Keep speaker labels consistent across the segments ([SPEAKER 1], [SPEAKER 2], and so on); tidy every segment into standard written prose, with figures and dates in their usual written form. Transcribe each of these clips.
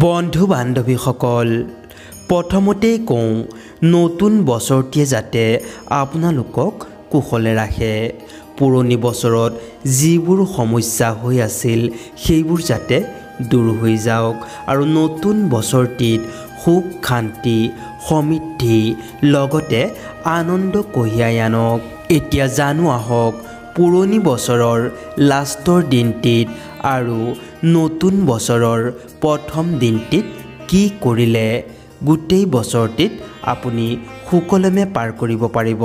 [SPEAKER 1] বন্ধু বান্ধৱীসকল প্ৰথমতেই কওঁ নতুন বছৰটিয়ে যাতে আপোনালোকক কুশলে ৰাখে পুৰণি বছৰত যিবোৰ সমস্যা হৈ আছিল সেইবোৰ যাতে দূৰ হৈ যাওক আৰু নতুন বছৰটিত সুখ শান্তি সমৃদ্ধি লগতে আনন্দ কঢ়িয়াই আনক এতিয়া জানো আহক পুৰণি বছৰৰ লাষ্টৰ দিনটিত আৰু নতুন বছৰৰ প্ৰথম দিনটিত কি কৰিলে গোটেই বছৰটিত আপুনি সুকলমে পাৰ কৰিব পাৰিব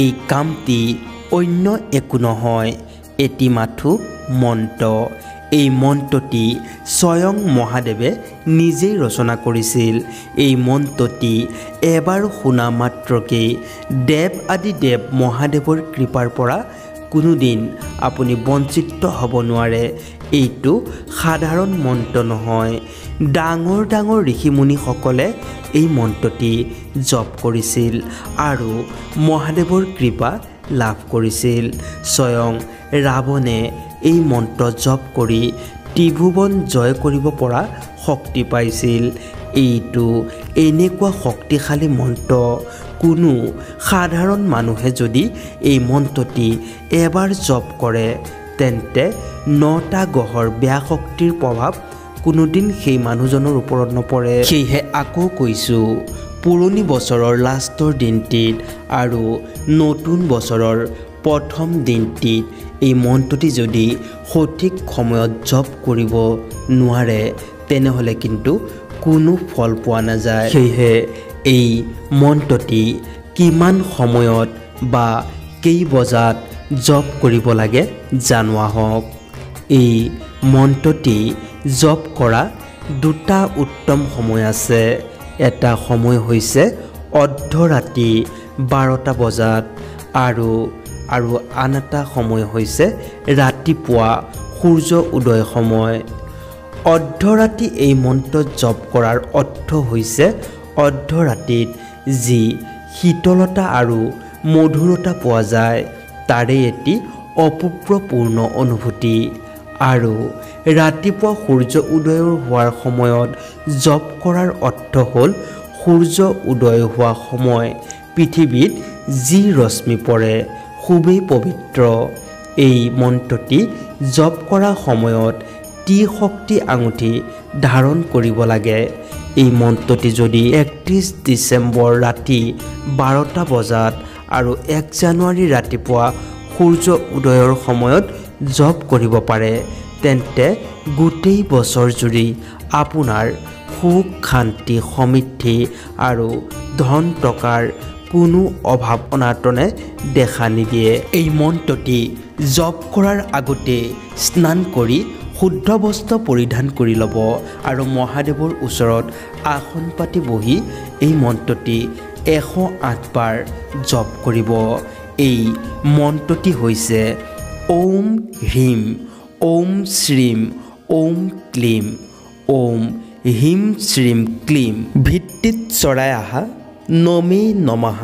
[SPEAKER 1] এই কামটি অন্য একো নহয় এটি মাথো মন্ত্ৰ এই মন্ত্ৰটি স্বয়ং মহাদেৱে নিজেই ৰচনা কৰিছিল এই মন্ত্ৰটি এবাৰ শুনা মাত্ৰকে দেৱ আদি দেৱ মহাদেৱৰ কৃপাৰ পৰা কোনোদিন আপুনি বঞ্চিত হ'ব নোৱাৰে এইটো সাধাৰণ মন্ত্ৰ নহয় ডাঙৰ ডাঙৰ ঋষিমুনিসকলে এই মন্ত্ৰটি জপ কৰিছিল আৰু মহাদেৱৰ কৃপা লাভ কৰিছিল স্বয়ং ৰাৱণে এই মন্ত্ৰ জপ কৰি ত্ৰিভুৱন জয় কৰিব পৰা শক্তি পাইছিল এইটো এনেকুৱা শক্তিশালী মন্ত্ৰ কোনো সাধাৰণ মানুহে যদি এই মন্ত্ৰটি এবাৰ জপ কৰে তেন্তে 9টা গ্ৰহৰ বেয়া শক্তিৰ প্ৰভাৱ কোনোদিন সেই মানুহজনৰ ওপৰত নপৰে সেয়েহে আকৌ কৈছোঁ পুৰণি বছৰৰ লাষ্টৰ দিনটিত আৰু নতুন বছৰৰ প্ৰথম দিনটিত এই মন্ত্ৰটি যদি সঠিক সময়ত জপ কৰিব নোৱাৰে তেনেহ'লে কিন্তু কোনো ফল পোৱা নাযায় সেয়েহে এই মন্ত্ৰটি কিমান সময়ত বা কেই বজাত জপ কৰিব লাগে জানো আহক এই মন্ত্ৰটি জপ কৰা দুটা উত্তম সময় আছে এটা সময় হৈছে অৰ্ধৰাতি 12টা বজাত আৰু আন এটা সময় হৈছে ৰাতিপুৱা সূৰ্য উদয় সময় অৰ্ধৰাতি এই মন্ত্ৰ জপ কৰাৰ অৰ্থ হৈছে অৰ্ধৰাতিত যি শীতলতা আৰু মধুৰতা পোৱা যায় তাৰে এটি অপূৰ্বপূৰ্ণ অনুভূতি আৰু ৰাতিপুৱা সূৰ্য উদয় হোৱাৰ সময়ত জপ কৰাৰ অৰ্থ হ'ল সূৰ্য উদয় হোৱা সময় পৃথিৱীত যি ৰশ্মি পৰে খুবেই পবিত্ৰ এই মন্ত্ৰটি জপ কৰা সময়ত ত্ৰিশক্তি আঙুঠি ধাৰণ কৰিব লাগে এই মন্ত্ৰটি যদি 31 ডিচেম্বৰ ৰাতি 12টা বজাত আৰু 1 জানুৱাৰী ৰাতিপুৱা সূৰ্য উদয়ৰ সময়ত জপ কৰিব পাৰে তেন্তে গোটেই বছৰ জুৰি আপোনাৰ সুখ শান্তি সমৃদ্ধি আৰু ধন টকাৰ কোনো অভাৱ অনাটনে দেখা নিদিয়ে এই মন্ত্ৰটি জপ কৰাৰ আগতে স্নান কৰি শুদ্ধ বস্ত্ৰ পৰিধান কৰি ল'ব আৰু মহাদেৱৰ ওচৰত আসন পাতি বহি এই মন্ত্ৰটি 108 বাৰ জপ কৰিব এই মন্ত্ৰটি হৈছে ওম হ্ৰীম ওম শ্ৰীম ওম ক্লীম ওম হ্ৰীম শ্ৰীম ক্লীম ভিত্তিত চৰাই আহা নমে নমঃ